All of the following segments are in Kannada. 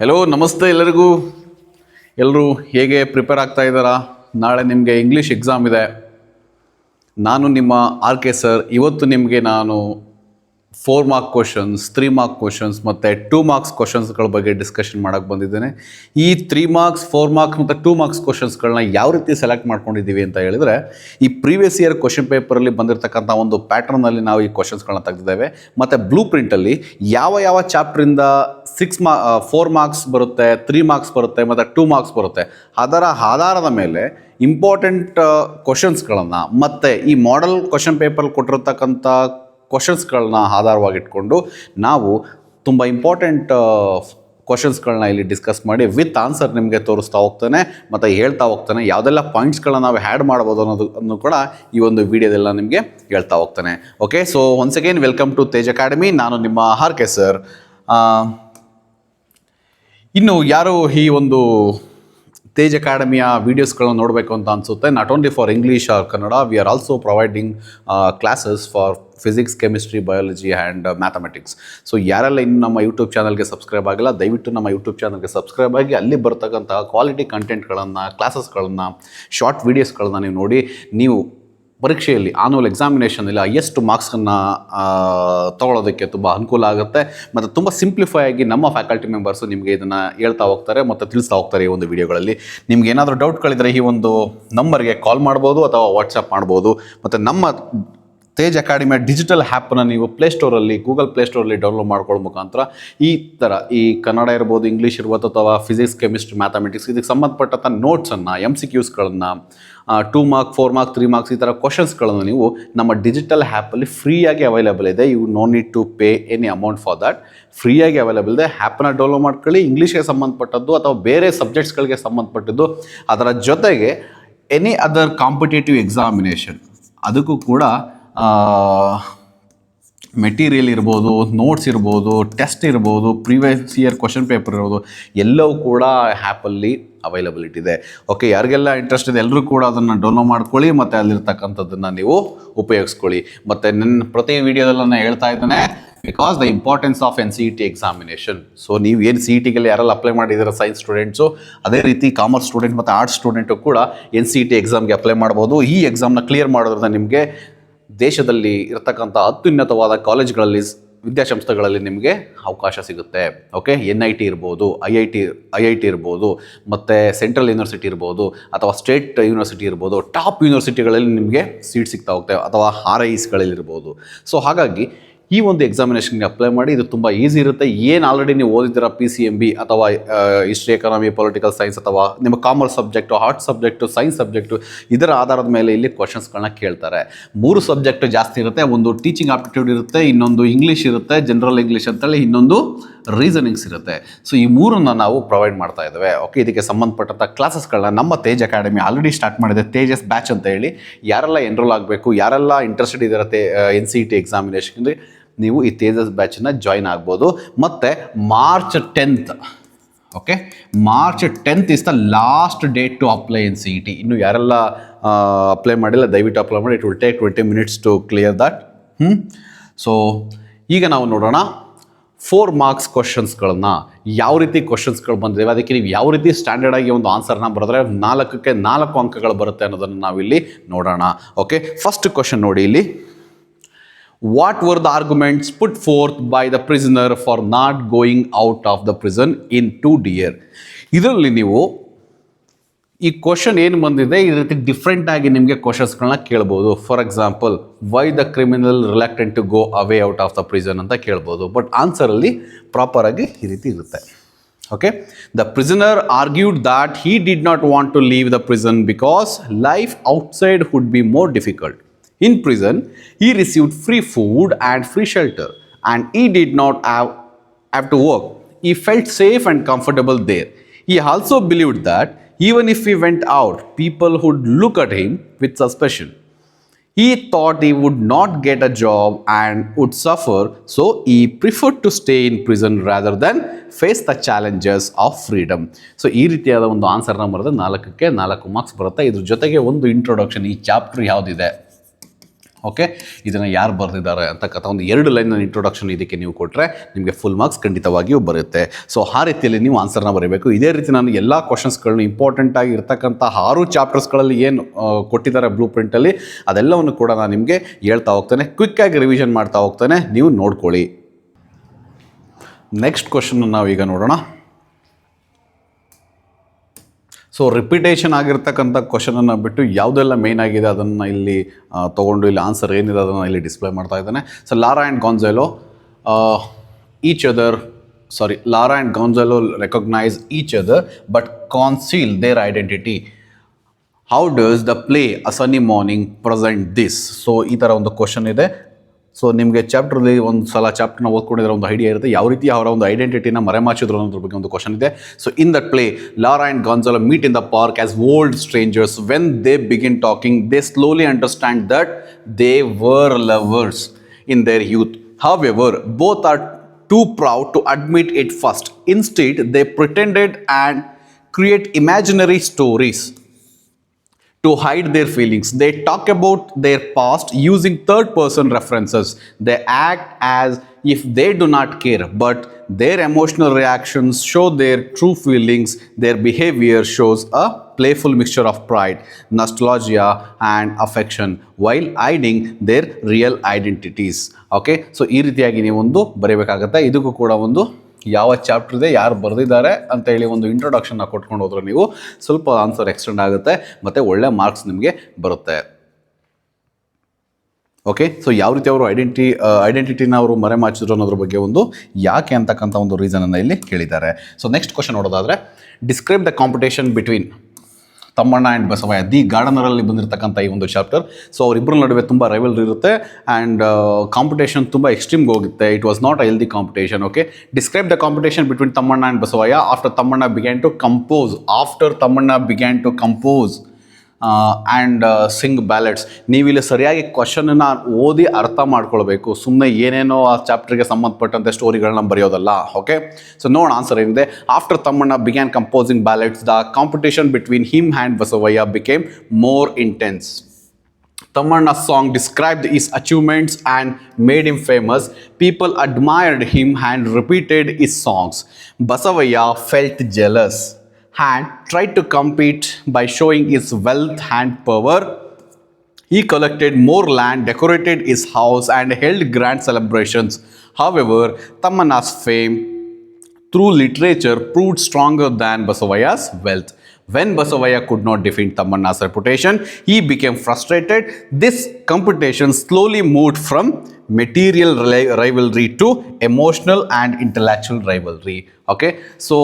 ಹಲೋ ನಮಸ್ತೆ ಎಲ್ಲರಿಗೂ. ಎಲ್ಲರೂ ಹೇಗೆ ಪ್ರಿಪೇರ್ ಆಗ್ತಾ ಇದ್ದಾರಾ? ನಾಳೆ ನಿಮಗೆ ಇಂಗ್ಲೀಷ್ ಎಕ್ಸಾಮ್ ಇದೆ. ನಾನು ನಿಮ್ಮ ಆರ್ ಕೆ ಸರ್. ಇವತ್ತು ನಿಮಗೆ ನಾನು 4 ಮಾರ್ಕ್ ಕ್ವಶನ್ಸ್, 3 ಮಾರ್ಕ್ ಕ್ವಶನ್ಸ್ ಮತ್ತು 2 ಮಾರ್ಕ್ಸ್ ಕ್ವಶನ್ಸ್ಗಳ ಬಗ್ಗೆ ಡಿಸ್ಕಷನ್ ಮಾಡೋಕ್ಕೆ ಬಂದಿದ್ದೇನೆ. ಈ 3 ಮಾರ್ಕ್ಸ್, 4 ಮಾರ್ಕ್ಸ್ ಮತ್ತು 2 ಮಾರ್ಕ್ಸ್ ಕ್ವಶನ್ಸ್ಗಳನ್ನ ಯಾವ ರೀತಿ ಸೆಲೆಕ್ಟ್ ಮಾಡ್ಕೊಂಡಿದ್ದೀವಿ ಅಂತ ಹೇಳಿದರೆ, ಈ ಪ್ರೀವಿಯಸ್ ಇಯರ್ ಕ್ವಶನ್ ಪೇಪರಲ್ಲಿ ಬಂದಿರತಕ್ಕಂಥ ಒಂದು ಪ್ಯಾಟರ್ನಲ್ಲಿ ನಾವು ಈ ಕ್ವಶನ್ಸ್ಗಳನ್ನ ತೆಗೆದಿದ್ದೇವೆ. ಮತ್ತು ಬ್ಲೂ ಪ್ರಿಂಟಲ್ಲಿ ಯಾವ ಚಾಪ್ಟ್ರಿಂದ 4 ಮಾರ್ಕ್ಸ್ ಬರುತ್ತೆ, 3 ಮಾರ್ಕ್ಸ್ ಬರುತ್ತೆ ಮತ್ತು 2 ಮಾರ್ಕ್ಸ್ ಬರುತ್ತೆ, ಅದರ ಆಧಾರದ ಮೇಲೆ ಇಂಪಾರ್ಟೆಂಟ್ ಕ್ವಶನ್ಸ್ಗಳನ್ನು ಮತ್ತು ಈ ಮಾಡೆಲ್ ಕ್ವಶನ್ ಪೇಪರ್ ಕೊಟ್ಟಿರತಕ್ಕಂಥ ಕ್ವಶನ್ಸ್ಗಳನ್ನ ಆಧಾರವಾಗಿಟ್ಕೊಂಡು ನಾವು ತುಂಬ ಇಂಪಾರ್ಟೆಂಟ್ ಕ್ವಶನ್ಸ್ಗಳನ್ನ ಇಲ್ಲಿ ಡಿಸ್ಕಸ್ ಮಾಡಿ ವಿತ್ ಆನ್ಸರ್ ನಿಮಗೆ ತೋರಿಸ್ತಾ ಹೋಗ್ತಾನೆ ಮತ್ತು ಹೇಳ್ತಾ ಹೋಗ್ತಾನೆ. ಯಾವುದೆಲ್ಲ ಪಾಯಿಂಟ್ಸ್ಗಳನ್ನ ನಾವು ಹ್ಯಾಡ್ ಮಾಡ್ಬೋದು ಅನ್ನೋದನ್ನು ಕೂಡ ಈ ಒಂದು ವಿಡಿಯೋದೆಲ್ಲ ನಿಮಗೆ ಹೇಳ್ತಾ ಹೋಗ್ತಾನೆ. Okay, so once again welcome to Tej academy. ನಾನು ನಿಮ್ಮ ಆರ್ ಕೆ ಸರ್. ಇನ್ನು ಯಾರು ಈ ಒಂದು ತೇಜ್ ಅಕಾಡೆಮಿಯ ವೀಡಿಯೋಸ್ಗಳನ್ನ ನೋಡಬೇಕು ಅಂತ ಅನಿಸುತ್ತೆ, not only for English or Kannada, we are also providing classes for physics, chemistry, biology and mathematics. So ಯಾರೆಲ್ಲ ಇನ್ನು ನಮ್ಮ ಯೂಟ್ಯೂಬ್ ಚಾನಲ್ಗೆ ಸಬ್ಸ್ಕ್ರೈಬ್ ಆಗಿಲ್ಲ, ದಯವಿಟ್ಟು ನಮ್ಮ ಯೂಟ್ಯೂಬ್ ಚಾನಲ್ಗೆ ಸಬ್ಸ್ಕ್ರೈಬ್ ಆಗಿ ಅಲ್ಲಿ ಬರ್ತಕ್ಕಂತಹ ಕ್ವಾಲಿಟಿ ಕಂಟೆಂಟ್ಗಳನ್ನು, ಕ್ಲಾಸಸ್ಗಳನ್ನು, ಶಾರ್ಟ್ ವೀಡಿಯೋಸ್ಗಳನ್ನ ನೀವು ನೋಡಿ ನೀವು ಪರೀಕ್ಷೆಯಲ್ಲಿ ಆನ್ಯುವಲ್ ಎಕ್ಸಾಮಿನೇಷನಲ್ಲಿ ಹೈಯೆಸ್ಟ್ ಮಾರ್ಕ್ಸನ್ನು ತೊಗೊಳೋದಕ್ಕೆ ತುಂಬ ಅನುಕೂಲ ಆಗುತ್ತೆ. ಮತ್ತು ತುಂಬ ಸಿಂಪ್ಲಿಫೈ ಆಗಿ ನಮ್ಮ ಫ್ಯಾಕಲ್ಟಿ ಮೆಂಬರ್ಸು ನಿಮಗೆ ಇದನ್ನು ಹೇಳ್ತಾ ಹೋಗ್ತಾರೆ ಮತ್ತು ತಿಳಿಸ್ತಾ ಹೋಗ್ತಾರೆ. ಈ ಒಂದು ವಿಡಿಯೋಗಳಲ್ಲಿ ನಿಮ್ಗೆ ಏನಾದರೂ ಡೌಟ್ಗಳಿದ್ದರೆ ಈ ಒಂದು ನಂಬರ್ಗೆ ಕಾಲ್ ಮಾಡ್ಬೋದು ಅಥವಾ ವಾಟ್ಸಪ್ ಮಾಡ್ಬೋದು. ಮತ್ತು ನಮ್ಮ ತೇಜ್ ಅಕಾಡೆಮಿಯ ಡಿಜಿಟಲ್ ಆ್ಯಪನ್ನು ನೀವು ಪ್ಲೇಸ್ಟೋರಲ್ಲಿ, ಗೂಗಲ್ ಪ್ಲೇಸ್ಟೋರಲ್ಲಿ ಡೌನ್ಲೋಡ್ ಮಾಡ್ಕೊಳ್ಳೋ ಮುಖಾಂತರ ಈ ಥರ ಈ ಕನ್ನಡ ಇರ್ಬೋದು, ಇಂಗ್ಲೀಷ್ ಇರ್ಬೋದು ಅಥವಾ ಫಿಸಿಕ್ಸ್, ಕೆಮಿಸ್ಟ್ರಿ, ಮ್ಯಾಥಮೆಟಿಕ್ಸ್ ಇದಕ್ಕೆ ಸಂಬಂಧಪಟ್ಟಂಥ ನೋಟ್ಸನ್ನು, MCQsಗಳನ್ನು, 2 ಮಾರ್ಕ್, 4 ಮಾರ್ಕ್, 3 ಮಾರ್ಕ್ಸ್ ಈ ಥರ ಕ್ವಶನ್ಸ್ಗಳನ್ನು ನೀವು ನಮ್ಮ ಡಿಜಿಟಲ್ ಆ್ಯಪಲ್ಲಿ ಫ್ರೀಯಾಗಿ ಅವೈಲೇಬಲ್ ಇದೆ. You no need to pay any amount for that. ಫ್ರೀಯಾಗಿ ಅವೈಲೇಬಲ್ ಇದೆ. ಆ್ಯಪನ್ನ ಡೌನ್ಲೋಡ್ ಮಾಡ್ಕೊಳ್ಳಿ. ಇಂಗ್ಲೀಷ್ಗೆ ಸಂಬಂಧಪಟ್ಟದ್ದು ಅಥವಾ ಬೇರೆ ಸಬ್ಜೆಕ್ಟ್ಸ್ಗಳಿಗೆ ಸಂಬಂಧಪಟ್ಟದ್ದು, ಅದರ ಜೊತೆಗೆ ಎನಿ ಅದರ್ ಕಾಂಪಿಟೇಟಿವ್ ಎಕ್ಸಾಮಿನೇಷನ್ ಅದಕ್ಕೂ ಕೂಡ ಮೆಟೀರಿಯಲ್ ಇರ್ಬೋದು, ನೋಟ್ಸ್ ಇರ್ಬೋದು, ಟೆಸ್ಟ್ ಇರ್ಬೋದು, ಪ್ರೀವಿಯಸ್ ಇಯರ್ ಕ್ವಶನ್ ಪೇಪರ್ ಇರ್ಬೋದು, ಎಲ್ಲವೂ ಕೂಡ ಆ್ಯಪಲ್ಲಿ ಅವೈಲಬಿಲಿಟಿ ಇದೆ. ಓಕೆ, ಯಾರಿಗೆಲ್ಲ ಇಂಟ್ರೆಸ್ಟ್ ಇದೆ ಎಲ್ಲರೂ ಕೂಡ ಅದನ್ನು ಡೌನ್ಲೋಡ್ ಮಾಡ್ಕೊಳ್ಳಿ ಮತ್ತು ಅಲ್ಲಿರ್ತಕ್ಕಂಥದ್ದನ್ನು ನೀವು ಉಪಯೋಗಿಸ್ಕೊಳ್ಳಿ. ಮತ್ತು ನನ್ನ ಪ್ರತಿ ವಿಡಿಯೋದಲ್ಲಿ ನಾನು ಹೇಳ್ತಾ ಇದ್ದೇನೆ, because the importance of NCET examination. So ನೀವು ಏನು CET ಯಾರೆಲ್ಲ ಅಪ್ಲೈ ಮಾಡಿದ್ದೀರ ಸೈನ್ಸ್ ಸ್ಟೂಡೆಂಟ್ಸು, ಅದೇ ರೀತಿ ಕಾಮರ್ಸ್ ಸ್ಟೂಡೆಂಟ್ ಮತ್ತು ಆರ್ಟ್ಸ್ ಸ್ಟೂಡೆಂಟು ಕೂಡ NCET ಎಕ್ಸಾಮ್ಗೆ ಅಪ್ಲೈ ಮಾಡ್ಬೋದು. ಈ ಎಕ್ಸಾಮ್ನ ಕ್ಲಿಯರ್ ಮಾಡೋದ್ರಿಂದ ನಿಮಗೆ ದೇಶದಲ್ಲಿ ಇರತಕ್ಕಂಥ ಅತ್ಯುನ್ನತವಾದ ಕಾಲೇಜ್ಗಳಲ್ಲಿ, ವಿದ್ಯಾಸಂಸ್ಥೆಗಳಲ್ಲಿ ನಿಮಗೆ ಅವಕಾಶ ಸಿಗುತ್ತೆ. ಓಕೆ, NIT ಇರ್ಬೋದು, IIT ಇರ್ಬೋದು, ಮತ್ತು ಸೆಂಟ್ರಲ್ ಯೂನಿವರ್ಸಿಟಿ ಇರ್ಬೋದು ಅಥವಾ ಸ್ಟೇಟ್ ಯೂನಿವರ್ಸಿಟಿ ಇರ್ಬೋದು, ಟಾಪ್ ಯೂನಿವರ್ಸಿಟಿಗಳಲ್ಲಿ ನಿಮಗೆ ಸೀಟ್ ಸಿಗ್ತಾ ಹೋಗ್ತವೆ ಅಥವಾ RISಗಳಿರ್ಬೋದು. ಸೊ ಹಾಗಾಗಿ ಈ ಒಂದು ಎಕ್ಸಾಮಿನೇಷನ್ಗೆ ಅಪ್ಲೈ ಮಾಡಿ. ಇದು ತುಂಬ ಈಸಿ ಇರುತ್ತೆ. ಏನು ಆಲ್ರೆಡಿ ನೀವು ಓದಿದ್ದೀರ PCMB ಅಥವಾ ಹಿಸ್ಟ್ರಿ, ಎಕಾನಮಿ, ಪೊಲಿಟಿಕಲ್ ಸೈನ್ಸ್ ಅಥವಾ ನಿಮ್ಮ commerce subject, arts subject, science subject, ಇದರ ಆಧಾರದ ಮೇಲೆ ಇಲ್ಲಿ ಕ್ವಶನ್ಸ್ಗಳನ್ನ ಕೇಳ್ತಾರೆ. 3 ಸಬ್ಜೆಕ್ಟು ಜಾಸ್ತಿ ಇರುತ್ತೆ. ಒಂದು ಟೀಚಿಂಗ್ ಆಪ್ಟಿಟ್ಯೂಡ್ ಇರುತ್ತೆ, ಇನ್ನೊಂದು ಇಂಗ್ಲೀಷ್ ಇರುತ್ತೆ, ಜನರಲ್ ಇಂಗ್ಲೀಷ್ ಅಂತೇಳಿ, ಇನ್ನೊಂದು ರೀಸನಿಂಗ್ಸ್ ಇರುತ್ತೆ. ಸೊ ಈ 3ನ್ನು ನಾವು ಪ್ರೊವೈಡ್ ಮಾಡ್ತಾ ಇದ್ದೇವೆ. ಓಕೆ, ಇದಕ್ಕೆ ಸಂಬಂಧಪಟ್ಟಂಥ ಕ್ಲಾಸಸ್ಗಳನ್ನ ನಮ್ಮ ತೇಜ್ ಅಕಾಡೆಮಿ ಆಲ್ರೆಡಿ ಸ್ಟಾರ್ಟ್ ಮಾಡಿದೆ. ತೇಜಸ್ ಬ್ಯಾಚ್ ಅಂತ ಹೇಳಿ. ಯಾರೆಲ್ಲ ಎನ್ರೋಲ್ ಆಗಬೇಕು, ಯಾರೆಲ್ಲ ಇಂಟ್ರೆಸ್ಟೆಡ್ ಇರುತ್ತೆ NCET ಎಕ್ಸಾಮಿನೇಷನ್ಗೆ, ನೀವು ಈ ತೇಜಸ್ ಬ್ಯಾಚನ್ನು ಜಾಯ್ನ್ ಆಗ್ಬೋದು. ಮತ್ತು March 10th, okay, March 10th is the last date to apply NCET. ಇನ್ನು ಯಾರೆಲ್ಲ ಅಪ್ಲೈ ಮಾಡಿಲ್ಲ ದಯವಿಟ್ಟು ಅಪ್ಲೈ ಮಾಡಿ. It will take 20 minutes to clear that. So ಈಗ ನಾವು ನೋಡೋಣ 4 ಮಾರ್ಕ್ಸ್ ಕ್ವಶನ್ಸ್ಗಳನ್ನ ಯಾವ ರೀತಿ ಕ್ವಶನ್ಸ್ಗಳು ಬಂದಿದ್ದಾವೆ, ಅದಕ್ಕೆ ನೀವು ಯಾವ ರೀತಿ ಸ್ಟ್ಯಾಂಡರ್ಡ್ ಆಗಿ ಒಂದು ಆನ್ಸರ್ನ ಬರೆದ್ರೆ 4ಕ್ಕೆ 4 ಅಂಕಗಳು ಬರುತ್ತೆ ಅನ್ನೋದನ್ನು ನಾವಿಲ್ಲಿ ನೋಡೋಣ. ಓಕೆ, ಫಸ್ಟ್ ಕ್ವಶನ್ ನೋಡಿ ಇಲ್ಲಿ. What were the arguments put forth by the prisoner for not going out of the prison in 2 years? ಇದರಲ್ಲಿ ನೀವು ಈ ಕ್ವಶನ್ ಏನು ಬಂದಿದೆ ಈ ರೀತಿ ಡಿಫ್ರೆಂಟ್ ಆಗಿ ನಿಮಗೆ ಕ್ವಶನ್ಸ್ಗಳನ್ನ ಕೇಳ್ಬೋದು. For example, why the criminal reluctant to go away out of the prison ಅಂತ ಕೇಳ್ಬೋದು. ಬಟ್ ಆನ್ಸರಲ್ಲಿ ಪ್ರಾಪರಾಗಿ ಈ ರೀತಿ ಇರುತ್ತೆ. Okay, the prisoner argued that he did not want to leave the prison because life outside would be more difficult. In prison, he received free food and free shelter, and he did not have to work. He felt safe and comfortable there. He also believed that even if he went out, people would look at him with suspicion. He thought he would not get a job and would suffer, so he preferred to stay in prison rather than face the challenges of freedom. So ಈ ರೀತಿಯಾದ ಒಂದು ಆನ್ಸರ್ನ ಬರೆದ್ರೆ 4ಕ್ಕೆ 4 ಮಾರ್ಕ್ಸ್ ಬರುತ್ತೆ. ಇದ್ರ ಜೊತೆಗೆ ಒಂದು ಇಂಟ್ರೊಡಕ್ಷನ್, ಈ ಚಾಪ್ಟರ್ ಯಾವುದಿದೆ, ಓಕೆ, ಇದನ್ನು ಯಾರು ಬರೆದಿದ್ದಾರೆ ಅಂತಕ್ಕಂಥ ಒಂದು 2 ಲೈನ್ ಇಂಟ್ರೊಡಕ್ಷನ್ ಇದಕ್ಕೆ ನೀವು ಕೊಟ್ಟರೆ ನಿಮಗೆ ಫುಲ್ ಮಾರ್ಕ್ಸ್ ಖಂಡಿತವಾಗಿಯೂ ಬರುತ್ತೆ. ಸೊ ಆ ರೀತಿಯಲ್ಲಿ ನೀವು ಆನ್ಸರ್ನ ಬರೀಬೇಕು. ಇದೇ ರೀತಿ ನಾನು ಎಲ್ಲ ಕ್ವಶನ್ಸ್ಗಳನ್ನ ಇಂಪಾರ್ಟೆಂಟಾಗಿ ಇರ್ತಕ್ಕಂಥ 6 ಚಾಪ್ಟರ್ಸ್ಗಳಲ್ಲಿ ಏನು ಕೊಟ್ಟಿದ್ದಾರೆ ಬ್ಲೂ ಪ್ರಿಂಟಲ್ಲಿ ಅದೆಲ್ಲವನ್ನು ಕೂಡ ನಾನು ನಿಮಗೆ ಹೇಳ್ತಾ ಹೋಗ್ತೇನೆ. ಕ್ವಿಕ್ಕಾಗಿ ರಿವಿಷನ್ ಮಾಡ್ತಾ ಹೋಗ್ತೇನೆ, ನೀವು ನೋಡ್ಕೊಳ್ಳಿ. ನೆಕ್ಸ್ಟ್ ಕ್ವಶನ್ ನಾವೀಗ ನೋಡೋಣ. ಸೊ ರಿಪಿಟೇಷನ್ ಆಗಿರ್ತಕ್ಕಂಥ ಕ್ವಶನನ್ನು ಬಿಟ್ಟು ಯಾವುದೆಲ್ಲ ಮೇನ್ ಆಗಿದೆ ಅದನ್ನು ಇಲ್ಲಿ ತೊಗೊಂಡು ಇಲ್ಲಿ ಆನ್ಸರ್ ಏನಿದೆ ಅದನ್ನು ಇಲ್ಲಿ ಡಿಸ್ಪ್ಲೇ ಮಾಡ್ತಾ ಇದ್ದಾನೆ. So Laura and Gonzalo recognise each other but conceal their identity. How does the play a sunny morning present this? So ಈ ಥರ ಒಂದು ಕ್ವಶನ್ ಇದೆ. ಸೊ ನಿಮಗೆ ಚಾಪ್ಟ್ರಲ್ಲಿ ಒಂದು ಸಲ ಚಾಪ್ಟರ್ನ ಓದ್ಕೊಂಡಿರೋ ಒಂದು ಐಡಿಯಾ ಇರುತ್ತೆ, ಯಾವ ರೀತಿ ಅವರ ಒಂದು ಐಡೆಂಟಿಟಿನ ಮರೆಮಾಚಿದ್ರು ಅನ್ನೋದ್ರ ಬಗ್ಗೆ ಒಂದು ಕ್ವಶನ್ ಇದೆ. So in that play Laura and Gonzalo meet in the park as old strangers. When they begin talking they slowly understand that they were lovers in their youth. However, both are too proud to admit it first. Instead, they pretended and create imaginary stories to hide their feelings. They talk about their past using third-person references. They act as if they do not care, but their emotional reactions show their true feelings. Their behavior shows a playful mixture of pride, nostalgia, and affection, while hiding their real identities. Okay, so ಈ ರೀತಿಯಾಗಿ ನೀವು ಒಂದು ಬರೀಬೇಕಾಗುತ್ತೆ. ಇದಕ್ಕೂ ಕೂಡ ಒಂದು ಯಾವ ಚಾಪ್ಟರ್ ಇದೆ, ಯಾರು ಬರೆದಿದ್ದಾರೆ ಅಂತ ಹೇಳಿ ಒಂದು ಇಂಟ್ರೊಡಕ್ಷನ್ನ ಕೊಟ್ಕೊಂಡು ಹೋದ್ರೆ ನೀವು ಸ್ವಲ್ಪ ಆನ್ಸರ್ ಎಕ್ಸ್ಟೆಂಡ್ ಆಗುತ್ತೆ ಮತ್ತು ಒಳ್ಳೆ ಮಾರ್ಕ್ಸ್ ನಿಮಗೆ ಬರುತ್ತೆ. ಓಕೆ, ಸೊ ಯಾವ ರೀತಿ ಅವರು ಐಡೆಂಟಿಟಿನ ಅವರು ಮರೆಮಾಚಿದ್ರು ಅನ್ನೋದ್ರ ಬಗ್ಗೆ ಒಂದು ಯಾಕೆ ಅಂತಕ್ಕಂಥ ಒಂದು ರೀಸನನ್ನು ಇಲ್ಲಿ ಕೇಳಿದ್ದಾರೆ. ಸೊ ನೆಕ್ಸ್ಟ್ ಕ್ವಶನ್ ನೋಡೋದಾದರೆ, describe the competition between Thammanna and Basavayya. The ಗಾರ್ಡನರಲ್ಲಿ ಬಂದಿರತಕ್ಕಂಥ ಈ ಒಂದು ಚಾಪ್ಟರ್. ಸೊ ಅವರಿಬ್ಬರ ನಡುವೆ ತುಂಬ ರೈವಲ್ರಿ ಇರುತ್ತೆ ಆ್ಯಂಡ್ ಕಾಂಪಿಟೇಷನ್ ತುಂಬ ಎಕ್ಸ್ಟ್ರೀಮ್ಗೆ ಹೋಗುತ್ತೆ. It was not a healthy competition. Okay, describe the competition between Thammanna and Basavayya after Tammanna began to compose and sing ballads. ನೀವಿಲ್ಲಿ ಸರಿಯಾಗಿ ಕ್ವಶನನ್ನು ಓದಿ ಅರ್ಥ ಮಾಡ್ಕೊಳ್ಬೇಕು, ಸುಮ್ಮನೆ ಏನೇನೋ ಆ ಚಾಪ್ಟರ್ಗೆ ಸಂಬಂಧಪಟ್ಟಂತೆ ಸ್ಟೋರಿಗಳನ್ನ ಬರೆಯೋದಲ್ಲ. ಓಕೆ, ಸೊ ನೋಡೋಣ ಆನ್ಸರ್ ಏನಿದೆ. After Tammanna began composing ballads the competition between him and Basavayya became more intense. Tamanna's song described his achievements and made him famous. People admired him and repeated his songs. Basavaya felt jealous and tried to compete by showing his wealth and power. He collected more land, decorated his house, and held grand celebrations. However, Tamanna's fame through literature proved stronger than Basavaya's wealth. When Basavaya could not defend Tamanna's reputation, he became frustrated. This competition slowly moved from material rivalry to emotional and intellectual rivalry. Okay, so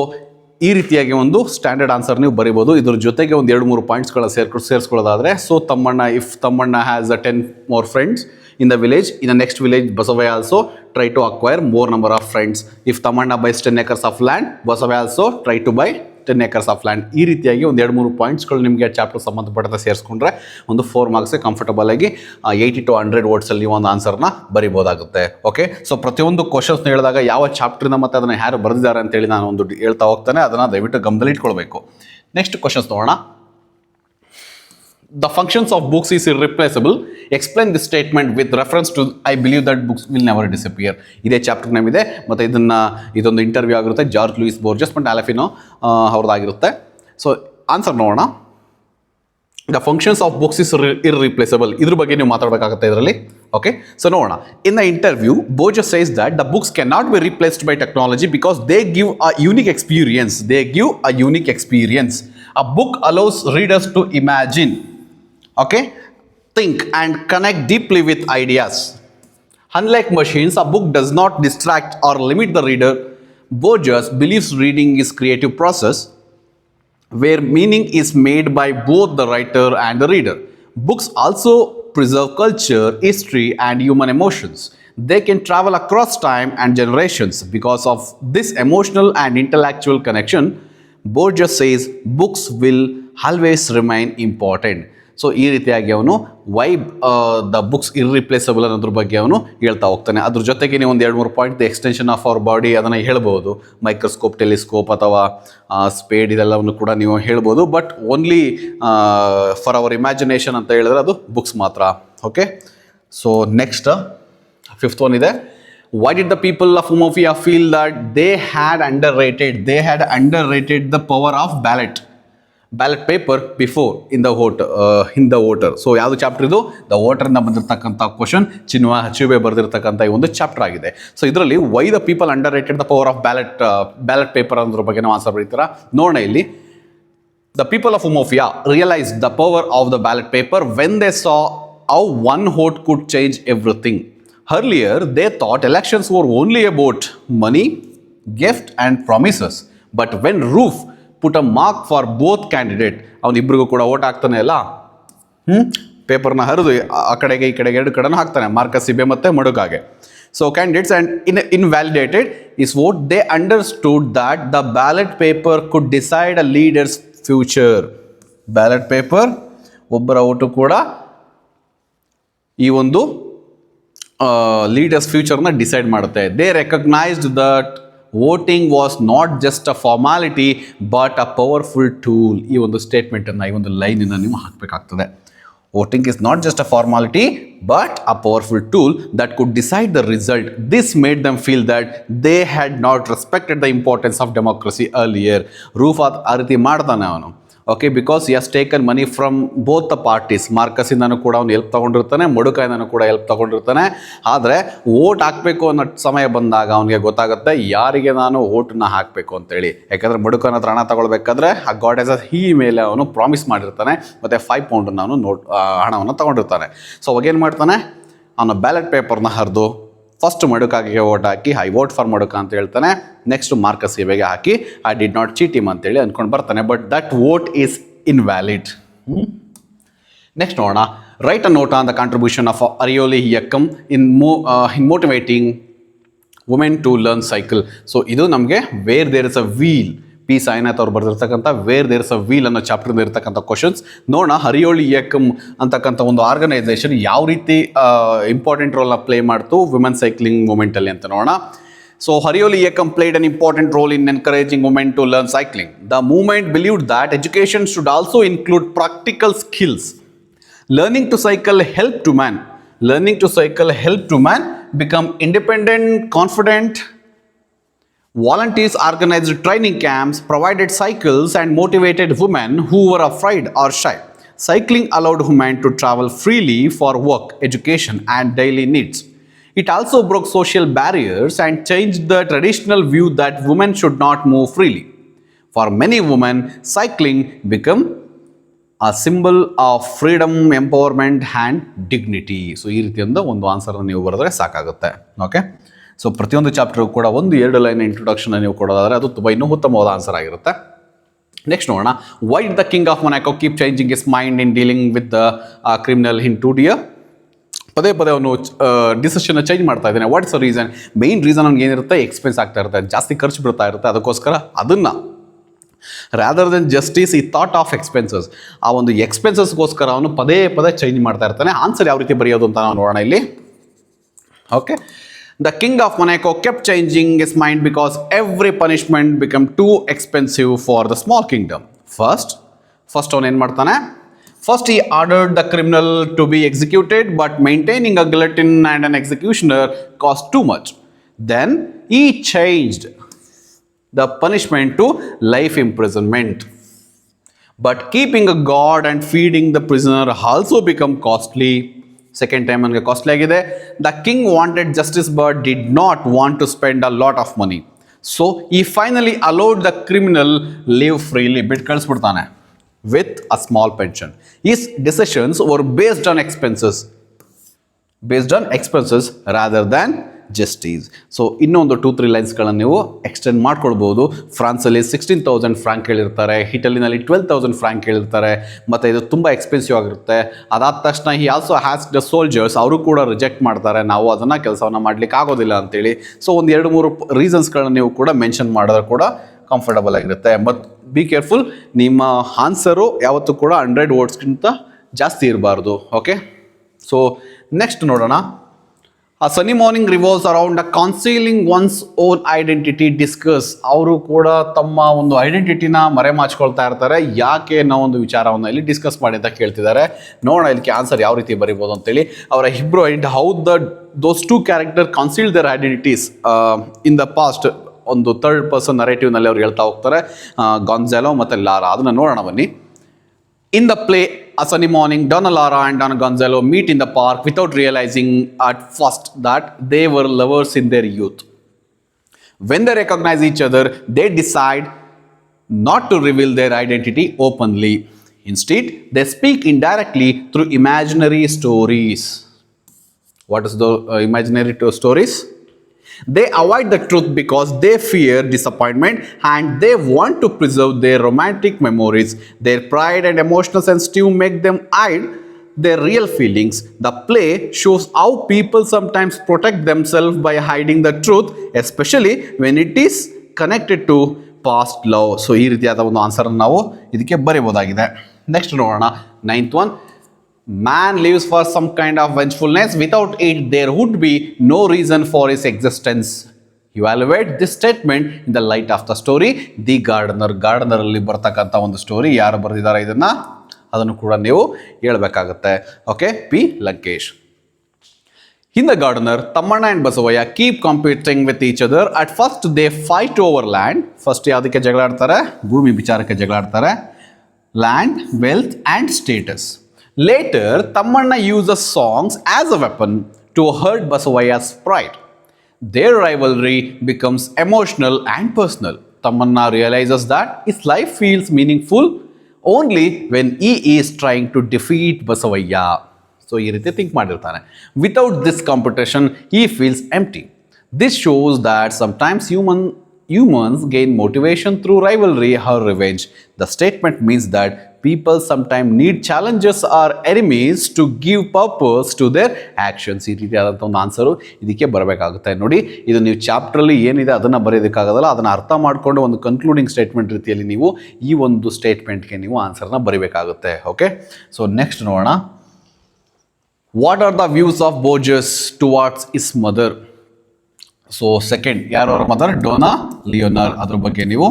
ಈ ರೀತಿಯಾಗಿ ಒಂದು ಸ್ಟ್ಯಾಂಡರ್ಡ್ ಆನ್ಸರ್ ನೀವು ಬರೀಬೋದು. ಇದ್ರ ಜೊತೆಗೆ ಒಂದು 2-3 ಪಾಯಿಂಟ್ಸ್ಗಳ ಸೇರಿಸ್ಕೊಳ್ಳೋದಾದರೆ, so Thammanna has 10 more friends in the village. In the next village, Basavaya also try to acquire more number of friends. If Tamanna buys 10 acres of land, Basavaya also try to buy 10 acres of land. ಈ ರೀತಿಯಾಗಿ ಒಂದು 2-3 ಪಾಯಿಂಟ್ಸ್ಗಳು ನಿಮಗೆ ಚಾಪ್ಟರ್ ಸಂಬಂಧಪಟ್ಟಂತೆ ಸೇರಿಸ್ಕೊಂಡ್ರೆ ಒಂದು 4 ಮಾರ್ಕ್ಸ್ಗೆ ಕಂಫರ್ಟಬಲ್ ಆಗಿ 80 to 100 ವರ್ಡ್ಸಲ್ಲಿ ನೀವು ಒಂದು ಆನ್ಸರ್ನ ಬರಿಬೋದಾಗುತ್ತೆ. ಓಕೆ, ಸೊ ಪ್ರತಿಯೊಂದು ಕ್ವಶನ್ಸ್ ಹೇಳಿದಾಗ ಯಾವ ಚಾಪ್ಟರ್ನ ಮತ್ತು ಅದನ್ನು ಯಾರು ಬರೆದಿದ್ದಾರೆ ಅಂತೇಳಿ ನಾನು ಒಂದು ಹೇಳ್ತಾ ಹೋಗ್ತಾನೆ, ಅದನ್ನು ದಯವಿಟ್ಟು ಗಮನದಲ್ಲಿ ಇಟ್ಕೊಳ್ಬೇಕು. ನೆಕ್ಸ್ಟ್ ಕ್ವಶನ್ಸ್ ನೋಡೋಣ. The functions of books is irreplaceable. Explain this statement with reference to I believe that books will never disappear. ಇದೇ ಚಾಪ್ಟರ್ ನೇಮ್ ಇದೆ ಮತ್ತು ಇದೊಂದು ಇಂಟರ್ವ್ಯೂ ಆಗಿರುತ್ತೆ ಜಾರ್ಜ್ ಲೂಯಿಸ್ ಬೋರ್ಜಸ್ ಮತ್ತು ಅಲೆಫಿನೋ ಅವ್ರದ್ದಾಗಿರುತ್ತೆ. ಸೊ ಆನ್ಸರ್ ನೋಡೋಣ. The functions of books is irreplaceable. ಇದ್ರ ಬಗ್ಗೆ ನೀವು ಮಾತಾಡಬೇಕಾಗುತ್ತೆ ಇದರಲ್ಲಿ. ಓಕೆ, ಸೊ ನೋಡೋಣ. In the interview Borges says that the books can not be replaced by technology because they give a unique experience. A book allows readers to imagine, okay, think and connect deeply with ideas. Unlike machines, a book does not distract or limit the reader. Borges believes reading is creative process where meaning is made by both the writer and the reader. Books also preserve culture, history, and human emotions. They can travel across time and generations. Because of this emotional and intellectual connection, Borges says books will always remain important. So ಈ ರೀತಿಯಾಗಿ ಅವನು ವೈ ದ ಬುಕ್ಸ್ ಇರ್ರಿಪ್ಲೇಸಬಲ್ ಅನ್ನೋದ್ರ ಬಗ್ಗೆ ಅವನು ಹೇಳ್ತಾ ಹೋಗ್ತಾನೆ. ಅದ್ರ ಜೊತೆಗೆ ನೀವು ಒಂದು 2-3 point the extension of our body ಅದನ್ನು ಹೇಳ್ಬೋದು. ಮೈಕ್ರೋಸ್ಕೋಪ್, ಟೆಲಿಸ್ಕೋಪ್ ಅಥವಾ ಸ್ಪೇಡ್ ಇದೆಲ್ಲವನ್ನು ಕೂಡ ನೀವು ಹೇಳ್ಬೋದು. But only for our imagination ಅಂತ ಹೇಳಿದ್ರೆ ಅದು ಬುಕ್ಸ್ ಮಾತ್ರ. Okay, so next fifth one ಇದೆ, why did the people of Umofia feel that they had underrated the power of ballot paper before in the voter. So ಯಾವುದು ಚಾಪ್ಟರ್ ಇದು? ದ ವೋಟರ್ನ ಬಂದಿರತಕ್ಕಂಥ ಕ್ವಶನ್ ಚಿನ್ವಾ ಹಚುಬೆ ಬರೆದಿರ್ತಕ್ಕಂಥ ಈ ಒಂದು ಚಾಪ್ಟರ್ ಆಗಿದೆ. ಸೊ ಇದರಲ್ಲಿ why the people underrated the power of ballot paper ಅನ್ನೋದ್ರ ಬಗ್ಗೆ ನಾವು ಆನ್ಸರ್ ಬರೀತೀರಾ ನೋಡೋಣ ಇಲ್ಲಿ. The people of Umofia realized the power of the ballot paper when they saw how one vote could change everything. Earlier, they thought elections were only about money, gift and promises. But when Roof put a mark for both candidates, ಅವನಿಬ್ಬರಿಗೂ ಕೂಡ ವೋಟ್ ಹಾಕ್ತಾನೆ ಅಲ್ಲ, ಪೇಪರ್ನ ಹರಿದು ಆ ಕಡೆಗೆ ಈ ಕಡೆಗೆ ಎರಡು ಕಡೆನೂ ಹಾಕ್ತಾನೆ, ಮಾರ್ಕಸ್ ಸಿಬೆ ಮತ್ತು ಮಡುಗಾಗೆ. So candidates and invalidated his vote. They understood that the ballot paper could decide a leader's future. Ballot paper ಒಬ್ಬರ ಓಟು ಕೂಡ ಈ ಒಂದು ಲೀಡರ್ಸ್ ಫ್ಯೂಚರ್ನ ಡಿಸೈಡ್ ಮಾಡುತ್ತೆ. They recognised that voting was not just a formality but a powerful tool. ಈ ಒಂದು ಸ್ಟೇಟ್ಮೆಂಟನ್ನು, ಈ ಒಂದು ಲೈನನ್ನು ನೀವು ಹಾಕಬೇಕಾಗ್ತದೆ. Voting is not just a formality but a powerful tool that could decide the result. This made them feel that they had not respected the importance of democracy earlier. ರೂಫ್ ಆ ರೀತಿ ಮಾಡ್ತಾನೆ ಅವನು. ಓಕೆ, ಬಿಕಾಸ್ ಹಿ ಹಸ್ taken money from both the parties. ಮಾರ್ಕಸಿಂದನೂ ಕೂಡ ಅವನು ಹೆಲ್ಪ್ ತೊಗೊಂಡಿರ್ತಾನೆ, ಮಡುಕಾಯಿಂದನೂ ಕೂಡ ಹೆಲ್ಪ್ ತೊಗೊಂಡಿರ್ತಾನೆ. ಆದರೆ ವೋಟ್ ಹಾಕಬೇಕು ಅನ್ನೋ ಸಮಯ ಬಂದಾಗ ಅವನಿಗೆ ಗೊತ್ತಾಗುತ್ತೆ ಯಾರಿಗೆ ನಾನು ವೋಟನ್ನ ಹಾಕಬೇಕು ಅಂತೇಳಿ. ಯಾಕಂದರೆ ಮಡುಕನ ಹತ್ರ ಹಣ ತಗೊಳ್ಬೇಕಾದ್ರೆ ಆ ಗಾಡೆಸ್ ಹೀ ಮೇಲೆ ಅವನು ಪ್ರಾಮಿಸ್ ಮಾಡಿರ್ತಾನೆ, ಮತ್ತು 5 ಪೌಂಡನ್ನು ಅವನು ಹಣವನ್ನು ತೊಗೊಂಡಿರ್ತಾನೆ. ಸೊ ಅವಾಗೇನು ಮಾಡ್ತಾನೆ, ಅವನ ಬ್ಯಾಲೆಟ್ ಪೇಪರ್ನ ಹರಿದು ಫಸ್ಟ್ ಮಡುಕಾಗೆ ವೋಟ್ ಹಾಕಿ ಐ ವೋಟ್ ಫಾರ್ ಮಡುಕ ಅಂತ ಹೇಳ್ತಾನೆ. ನೆಕ್ಸ್ಟ್ ಮಾರ್ಕಸ್ ಸಿಬೆಗೆ ಹಾಕಿ I did not cheat him ಅಂತೇಳಿ ಅಂದ್ಕೊಂಡು ಬರ್ತಾನೆ. But that vote is invalid. Next ನೋಡೋಣ. Write a note on the contribution of Arivoli Iyakkam in motivating women to learn cycle. So ಇದು ನಮಗೆ where there is a wheel, P Sainath ಅವ್ರು ಬರೆದಿರ್ತಕ್ಕಂಥ where there is a wheel ಅನ್ನೋ ಚಾಪ್ಟರ್ನ ಇರ್ತಕ್ಕಂಥ ಕ್ವಶನ್ಸ್ ನೋಡೋಣ. ಹರಿಯೋಳಿ ಯಕ್ಕಮ್ ಅಂತಕ್ಕಂಥ ಒಂದು ಆರ್ಗನೈಸೇಷನ್ ಯಾವ ರೀತಿ ಇಂಪಾರ್ಟೆಂಟ್ ರೋಲ್ನ ಪ್ಲೇ ಮಾಡ್ತು ವುಮೆನ್ ಸೈಕ್ಲಿಂಗ್ ಮೂಮೆಂಟಲ್ಲಿ ಅಂತ ನೋಡೋಣ. So Arivoli Iyakkam played an important role in encouraging women to learn cycling. The movement believed that education should also include practical skills. Learning to cycle helped man become independent, confident. Volunteers organized training camps, provided cycles, and motivated women who were afraid or shy. Cycling allowed women to travel freely for work, education, and daily needs. It also broke social barriers and changed the traditional view that women should not move freely. For many women, cycling became a symbol of freedom, empowerment, and dignity. So, ಈ ರೀತಿಯಿಂದ ಒಂದು ಆನ್ಸರ್ನ ನೀವು ಬರೆದ್ರೆ ಸಾಕಾಗುತ್ತೆ. ಓಕೆ, ಸೊ ಪ್ರತಿಯೊಂದು ಚಾಪ್ಟರ್ಗೂ ಕೂಡ 1-2 ಲೈನ್ ಇಂಟ್ರೊಡಕ್ಷನ್ ನೀವು ಕೊಡೋದಾದರೆ ಅದು ತುಂಬ ಇನ್ನೂ ಉತ್ತಮವಾದ ಆನ್ಸರ್ ಆಗಿರುತ್ತೆ. ನೆಕ್ಸ್ಟ್ ನೋಡೋಣ. Why did the king of Monaco keep changing his mind in dealing with the criminal in 2 years? ಪದೇ ಅವನು ಡಿಸಿಷನ್ನ ಚೇಂಜ್ ಮಾಡ್ತಾ ಇದ್ದಾನೆ. What's the reason? Main reason ಅವ್ನಿಗೆ ಏನಿರುತ್ತೆ, ಎಕ್ಸ್ಪೆನ್ಸ್ ಆಗ್ತಾ ಇರುತ್ತೆ, ಜಾಸ್ತಿ ಖರ್ಚು ಬಿಡ್ತಾ ಇರುತ್ತೆ. ಅದಕ್ಕೋಸ್ಕರ ಅದನ್ನು ರಾದರ್ ದೆನ್ ಜಸ್ಟಿಸ್ ಈ ಥಾಟ್ ಆಫ್ ಎಕ್ಸ್ಪೆನ್ಸಸ್, ಆ ಒಂದು ಎಕ್ಸ್ಪೆನ್ಸಸ್ಗೋಸ್ಕರ ಅವನು ಪದೇ ಚೇಂಜ್ ಮಾಡ್ತಾ ಇರ್ತಾನೆ. ಆನ್ಸರ್ ಯಾವ ರೀತಿ ಬರೆಯೋದು ಅಂತ ನಾವು ನೋಡೋಣ ಇಲ್ಲಿ. Okay, the king of Monaco kept changing his mind because every punishment became too expensive for the small kingdom. First ಅವನು ಏನು ಮಾಡ್ತಾನೆ, first he ordered the criminal to be executed, but maintaining a guillotine and an executioner cost too much. Then he changed the punishment to life imprisonment. But keeping a guard and feeding the prisoner also become costly. Second time ನನಗೆ ಕಾಸ್ಟ್ಲಿ ಆಗಿದೆ. The king wanted justice but did not want to spend a lot of money. So ಈ finally allowed the criminal live freely, ಬಿಟ್ಟು ಕಳಿಸ್ಬಿಡ್ತಾನೆ with a small pension. His decisions were based on expenses rather than justice. So ಇನ್ನೊಂದು 2-3 ಲೈನ್ಸ್ಗಳನ್ನು ನೀವು ಎಕ್ಸ್ಟೆಂಡ್ ಮಾಡ್ಕೊಳ್ಬೋದು. ಫ್ರಾನ್ಸಲ್ಲಿ 16,000 ಫ್ರಾಂಕ್ ಹೇಳಿರ್ತಾರೆ, ಇಟಲಿನಲ್ಲಿ 12,000 ಫ್ರಾಂಕ್ ಹೇಳಿರ್ತಾರೆ, ಮತ್ತು ಇದು ತುಂಬ ಎಕ್ಸ್ಪೆನ್ಸಿವ್ ಆಗಿರುತ್ತೆ. ಅದಾದ ತಕ್ಷಣ he also has the soldiers, ಅವರು ಕೂಡ ರಿಜೆಕ್ಟ್ ಮಾಡ್ತಾರೆ, ನಾವು ಅದನ್ನು ಕೆಲಸವನ್ನು ಮಾಡಲಿಕ್ಕೆ ಆಗೋದಿಲ್ಲ ಅಂತೇಳಿ. ಸೊ ಒಂದು 2-3 ರೀಸನ್ಸ್ಗಳನ್ನ ನೀವು ಕೂಡ ಮೆನ್ಷನ್ ಮಾಡಿದ್ರೆ ಕೂಡ ಕಂಫರ್ಟಬಲ್ ಆಗಿರುತ್ತೆ. ಬಟ್ ಬಿ ಕೇರ್ಫುಲ್, ನಿಮ್ಮ ಆನ್ಸರು ಯಾವತ್ತೂ ಕೂಡ 100 ವರ್ಡ್ಸ್ಗಿಂತ ಜಾಸ್ತಿ ಇರಬಾರ್ದು. ಓಕೆ, ಸೊ ನೆಕ್ಸ್ಟ್ ನೋಡೋಣ. A sunny morning revolves around a concealing one's own identity discuss. ಅವರು ಕೂಡ ತಮ್ಮ ಒಂದು ಐಡೆಂಟಿಟಿನ ಮರೆಮಾಚ್ಕೊಳ್ತಾ ಇರ್ತಾರೆ. ಯಾಕೆ ಅನ್ನೋ ಒಂದು ವಿಚಾರವನ್ನು ಇಲ್ಲಿ ಡಿಸ್ಕಸ್ ಮಾಡಿ ಅಂತ ಕೇಳ್ತಿದ್ದಾರೆ. ನೋಡೋಣ ಇದಕ್ಕೆ ಆನ್ಸರ್ ಯಾವ ರೀತಿ ಬರೀಬೋದು ಅಂತೇಳಿ. ಅವರ ಇಬ್ಬರು how those two character conceal their identities in the past. ಒಂದು ಥರ್ಡ್ ಪರ್ಸನ್ ನರೇಟಿವ್ನಲ್ಲಿ ಅವ್ರು ಹೇಳ್ತಾ ಹೋಗ್ತಾರೆ, ಗಾನ್ಜಾಲೋ ಮತ್ತು ಲಾರಾ. ಅದನ್ನು ನೋಡೋಣ ಬನ್ನಿ. In the play, a sunny morning, Donna Lara and Donna Gonzalo meet in the park without realizing at first that they were lovers in their youth. When they recognize each other, they decide not to reveal their identity openly. Instead, they speak indirectly through imaginary stories. What is the imaginary stories? They avoid the truth because they fear disappointment and they want to preserve their romantic memories. Their pride and emotional sensitive make them hide their real feelings. The play shows how people sometimes protect themselves by hiding the truth, especially when it is connected to past love. So ಈ ರೀತಿಯಾದ ಒಂದು ಆನ್ಸರ್ ನಾವು ಇದಕ್ಕೆ ಬರೆಯಬಹುದಾಗಿದೆ. ನೆಕ್ಸ್ಟ್ ನೋಡೋಣ. 9th one. Man lives for some kind of vengefulness. Without it, there would be no reason for his existence. Evaluate this statement in the light of the story. The gardener ಅಲ್ಲಿ ಬರ್ತಕ್ಕಂಥ ಒಂದು ಸ್ಟೋರಿ. ಯಾರು ಬರೆದಿದ್ದಾರೆ ಇದನ್ನು ಅದನ್ನು ಕೂಡ ನೀವು ಹೇಳಬೇಕಾಗುತ್ತೆ. Okay, P Lankesh. In The Gardener, Tamanna and Basavaya keep competing with each other. At first, they fight over land. First, ಯಾವುದಕ್ಕೆ ಜಗಳ ಆಡ್ತಾರೆ? ಭೂಮಿ ವಿಚಾರಕ್ಕೆ ಜಗಳ ಆಡ್ತಾರೆ. Land, wealth and status. Later, Tamanna uses songs as a weapon to hurt Basavaya's pride. Their rivalry becomes emotional and personal. Tamanna realizes that his life feels meaningful only when he is trying to defeat Basavaya. So, ಈ ರೀತಿ ಥಿಂಕ್ ಮಾಡಿರ್ತಾನೆ. Without this competition, he feels empty. This shows that sometimes humans gain motivation through rivalry or revenge. The statement means that people sometimes need challenges or enemies to give purpose to their actions. ಈ ರೀತಿಯಾದಂಥ ಒಂದು ಆನ್ಸರು ಇದಕ್ಕೆ ಬರಬೇಕಾಗುತ್ತೆ. ನೋಡಿ, ಇದು ನೀವು ಚಾಪ್ಟ್ರಲ್ಲಿ ಏನಿದೆ ಅದನ್ನು ಬರೆಯೋದಕ್ಕಾಗೋದಲ್ಲ, ಅದನ್ನು ಅರ್ಥ ಮಾಡಿಕೊಂಡು ಒಂದು ಕನ್ಕ್ಲೂಡಿಂಗ್ ಸ್ಟೇಟ್ಮೆಂಟ್ ರೀತಿಯಲ್ಲಿ ನೀವು ಈ ಒಂದು ಸ್ಟೇಟ್ಮೆಂಟ್ಗೆ ನೀವು ಆನ್ಸರ್ನ ಬರೀಬೇಕಾಗುತ್ತೆ. ಓಕೆ, ಸೊ ನೆಕ್ಸ್ಟ್ ನೋಡೋಣ. What are the views of Borges towards is mother? So second, ಯಾರು ಅವರ ಮದರ್? ಡೋನಾ ಲಿಯೋನರ್. ಅದ್ರ ಬಗ್ಗೆ ನೀವು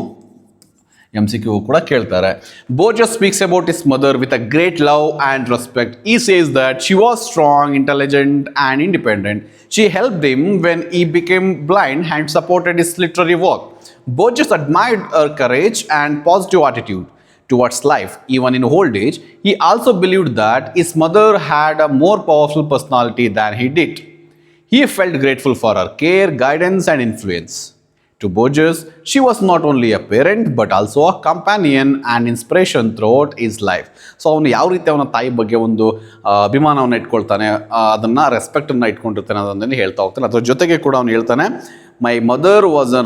MCQ ಕೂಡ ಕೇಳ್ತಾರೆ. Borges speaks about his mother with a great love and respect. He says that she was strong, intelligent and independent. She helped him when he became blind and supported his literary work. Borges admired her courage and positive attitude towards life. Even in old age, he also believed that his mother had a more powerful personality than he did. He felt grateful for her care, guidance and influence. To Borges, she was not only a parent but also a companion and inspiration throughout his life. So ಅವನು ಯಾವ ರೀತಿ ಅವನ ತಾಯಿ ಬಗ್ಗೆ ಒಂದು ಅಭಿಮಾನವನ್ನು ಇಟ್ಕೊಳ್ತಾನೆ, ಅದನ್ನು ರೆಸ್ಪೆಕ್ಟನ್ನು ಇಟ್ಕೊಂಡಿರ್ತಾನೆ ಅದನ್ನು ಹೇಳ್ತಾ ಹೋಗ್ತಾನೆ. ಅದ್ರ ಜೊತೆಗೆ ಕೂಡ ಅವನು ಹೇಳ್ತಾನೆ, my mother was a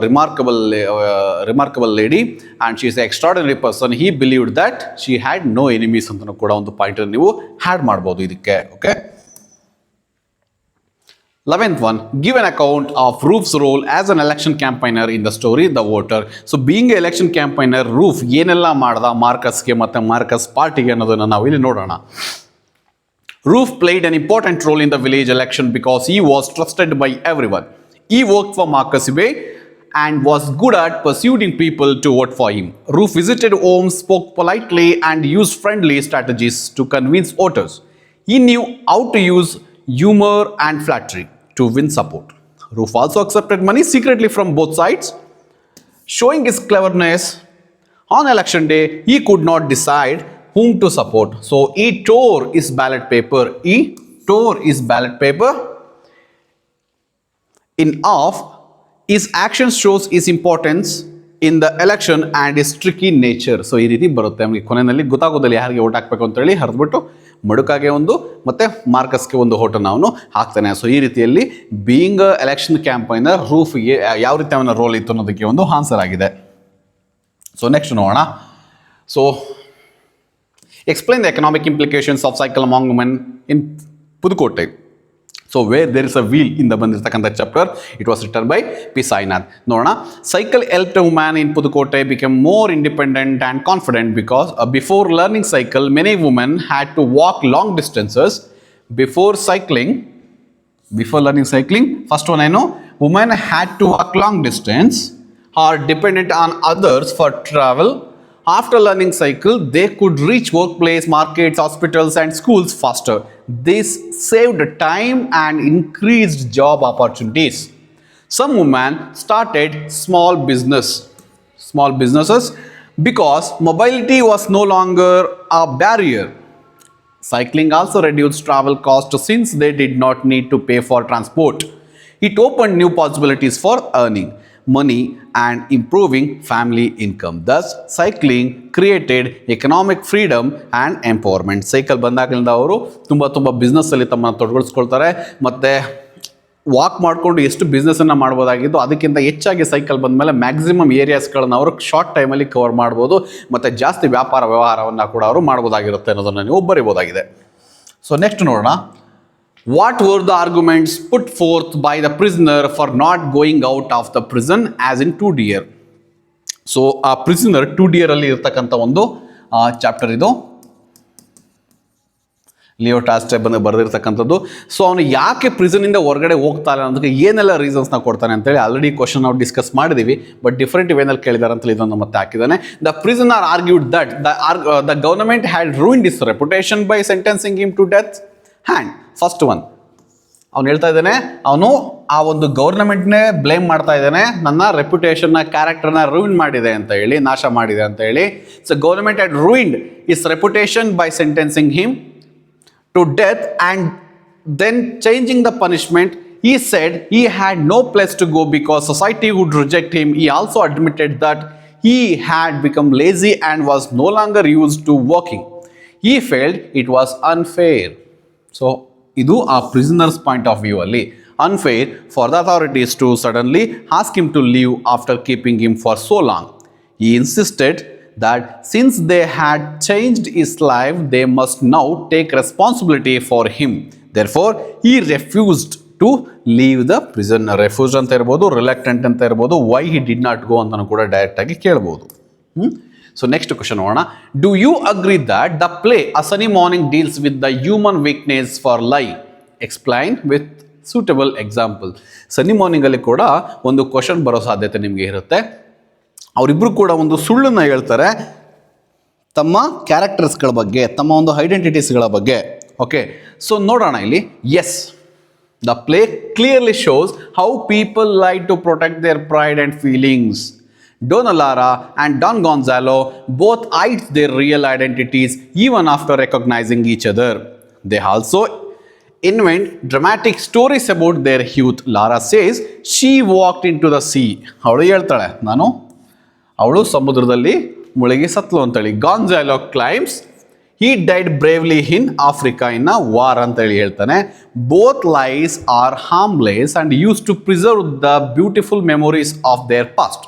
remarkable lady and she is a extraordinary person. He believed that she had no enemies ಅಂತಲೂ ಕೂಡ ಒಂದು ಪಾಯಿಂಟನ್ನು ನೀವು ಹ್ಯಾಡ್ ಮಾಡ್ಬೋದು ಇದಕ್ಕೆ. Okay, 11th one, give an account of Roof's role as an election campaigner in the story The Voter. So being an election campaigner, Roof ಏನೆಲ್ಲ ಮಾಡ್ದ ಮಾರ್ಕಸ್ಗೆ ಮತ್ತು ಮಾರ್ಕಸ್ ಪಾರ್ಟಿಗೆ ಅನ್ನೋದನ್ನು ನಾವು ಇಲ್ಲಿ ನೋಡೋಣ. Roof played an important role in the village election because he was trusted by everyone. He worked for Marcus Way and was good at persuading people to vote for him. Roof visited homes, spoke politely and used friendly strategies to convince voters. He knew how to use humor and flattery to win support. Roof also accepted money secretly from both sides, showing his cleverness. On election day, he could not decide whom to support, so he tore his ballot paper in half. His action shows his importance in the election and his tricky nature. So ಈ ರೀತಿ ಬರುತ್ತೆ ನಮಗೆ ಕೊನೆಯಲ್ಲಿ ಗೊತ್ತಾಗೋದಿಲ್ಲ ಯಾರಿಗೆ ಓಟ್ ಹಾಕಬೇಕು ಅಂತೇಳಿ ಹರಿದ್ಬಿಟ್ಟು ಮಡುಕಾಗೆ ಒಂದು ಮತ್ತು ಮಾರ್ಕಸ್ಗೆ ಒಂದು ಓಟನ್ನು ಅವನು ಹಾಕ್ತಾನೆ. ಸೊ ಈ ರೀತಿಯಲ್ಲಿ ಬೀಯಿಂಗ್ ಎಲೆಕ್ಷನ್ ಕ್ಯಾಂಪೈನರ್ ರೂಫ್ಗೆ ಯಾವ ರೀತಿ ಅವನ ರೋಲ್ ಇತ್ತು ಅನ್ನೋದಕ್ಕೆ ಒಂದು ಆನ್ಸರ್ ಆಗಿದೆ. ಸೊ ನೆಕ್ಸ್ಟ್ ನೋಡೋಣ. So explain the economic implications of cycle among women in Pudukkottai. So where there is a wheel ಇಂದ ಬಂದಿರತಕ್ಕಂಥ chapter, it was written by P Sainath. ನೋಡೋಣ. Cycle helped women in Pudukkottai become more independent and confident because before learning cycle many women had to walk long distances. Before cycling, Before learning cycling, first one I know, women had to walk long distance or dependent on others for travel. After learning cycle, they could reach workplace, markets, hospitals and schools faster. This saved time and increased job opportunities. Some women started small businesses because mobility was no longer a barrier. Cycling also reduced travel costs since they did not need to pay for transport. It opened new possibilities for earning money and improving family income. Thus, cycling created economic freedom and empowerment. Cycle ಬಂದಾಗಲಿಂದ ಅವರು ತುಂಬ ಬಿಸ್ನೆಸ್ಸಲ್ಲಿ ತಮ್ಮನ್ನು ತೊಡಗಿಸ್ಕೊಳ್ತಾರೆ ಮತ್ತು ವಾಕ್ ಮಾಡಿಕೊಂಡು ಎಷ್ಟು ಬಿಸ್ನೆಸ್ಸನ್ನು ಮಾಡ್ಬೋದಾಗಿದ್ದು ಅದಕ್ಕಿಂತ ಹೆಚ್ಚಾಗಿ ಸೈಕಲ್ ಬಂದಮೇಲೆ ಮ್ಯಾಕ್ಸಿಮಮ್ ಏರಿಯಾಸ್ಗಳನ್ನು ಅವರು ಶಾರ್ಟ್ ಟೈಮಲ್ಲಿ ಕವರ್ ಮಾಡ್ಬೋದು ಮತ್ತು ಜಾಸ್ತಿ ವ್ಯಾಪಾರ ವ್ಯವಹಾರವನ್ನು ಕೂಡ ಅವರು ಮಾಡ್ಬೋದಾಗಿರುತ್ತೆ ಅನ್ನೋದನ್ನು ನೀವು ಬರಿಬೋದಾಗಿದೆ. ಸೊ ನೆಕ್ಸ್ಟ್ ನೋಡೋಣ. What were the arguments put forth by the prisoner for not going out of the prison as in 2 Deer. So ಆ ಪ್ರಿಸನರ್ 2 Deer ಅಲ್ಲಿ ಇರ್ತಕ್ಕಂಥ ಒಂದು ಚಾಪ್ಟರ್ ಇದು, ಲಿಯೋ ಟಾಲ್ಸ್ಟಾಯ್ ಬರೆದಿರ್ತಕ್ಕಂಥದ್ದು. ಸೊ ಅವನು ಯಾಕೆ ಪ್ರಿಸನಿಂದ ಹೊರಗಡೆ ಹೋಗ್ತಾ ಇಲ್ಲ ಅನ್ನೋದಕ್ಕೆ ಏನೆಲ್ಲ ರೀಸನ್ಸ್ನ ಕೊಡ್ತಾನೆ ಅಂತೇಳಿ ಆಲ್ರೆಡಿ ಕ್ವಶನ್ ನಾವು ಡಿಸ್ಕಸ್ ಮಾಡಿದ್ದೀವಿ, ಬಟ್ ಡಿಫ್ರೆಂಟ್ ವೇನಲ್ಲಿ ಕೇಳಿದ್ದಾರೆ ಅಂತೇಳಿ ಇದನ್ನು ಮತ್ತೆ ಹಾಕಿದ್ದಾನೆ. The prisoner argued that the government had ruined his reputation by sentencing him to death and. First one ಅವ್ನು ಹೇಳ್ತಾ ಇದ್ದಾನೆ, ಅವನು ಆ ಒಂದು ಗೌರ್ನಮೆಂಟ್ನೇ ಬ್ಲೇಮ್ ಮಾಡ್ತಾ ಇದ್ದಾನೆ, ನನ್ನ ರೆಪ್ಯುಟೇಷನ್ನ ಕ್ಯಾರೆಕ್ಟರ್ನ ರೂಯಿನ್ ಮಾಡಿದೆ ಅಂತ ಹೇಳಿ, ನಾಶ ಮಾಡಿದೆ ಅಂತ ಹೇಳಿ. So government had ruined his reputation by sentencing him to death and then changing the punishment. He said he had no place to go because society would reject him. He also admitted that he had become lazy and was no longer used to working. He felt it was unfair. So idu a prisoner's point of view alli unfair for the authorities to suddenly ask him to leave after keeping him for so long. He insisted that since they had changed his life, they must now take responsibility for him. Therefore, he refused to leave the prison. Refused anta irbodu, reluctant anta irbodu, why he did not go antanu kuda direct agi kelbodu. So next question nodona. Do you agree that the play A Sunny Morning deals with the human weakness for lie? Explain with suitable example. Sunny Morning alli kuda ಒಂದು ಕ್ವಶನ್ ಬರೋ ಸಾಧ್ಯತೆ ನಿಮಗೆ ಇರುತ್ತೆ. ಅವರಿಬ್ಬರು ಕೂಡ ಒಂದು ಸುಳ್ಳನ್ನು ಹೇಳ್ತಾರೆ ತಮ್ಮ ಕ್ಯಾರೆಕ್ಟರ್ಸ್ಗಳ ಬಗ್ಗೆ, ತಮ್ಮ ಒಂದು ಐಡೆಂಟಿಟೀಸ್ಗಳ ಬಗ್ಗೆ. ಓಕೆ, ಸೊ ನೋಡೋಣ ಇಲ್ಲಿ. Yes, the play clearly shows how people lie to protect their pride and feelings. Donna Lara and Don Gonzalo both hide their real identities even after recognizing each other. They also invent dramatic stories about their youth. Lara says she walked into the sea. ಅವಳು ಹೇಳ್ತಾಳೆ, ಅವಳು ಸಮುದ್ರದಲ್ಲಿ ಮುಳುಗಿ ಸತ್ಲು ಅಂತೇಳಿ. ಗಾನ್ಜಾಲೋ claims he died bravely in Africa in a war ಅಂತೇಳಿ ಹೇಳ್ತಾನೆ. Both lies are harmless and used to preserve the beautiful memories of their past.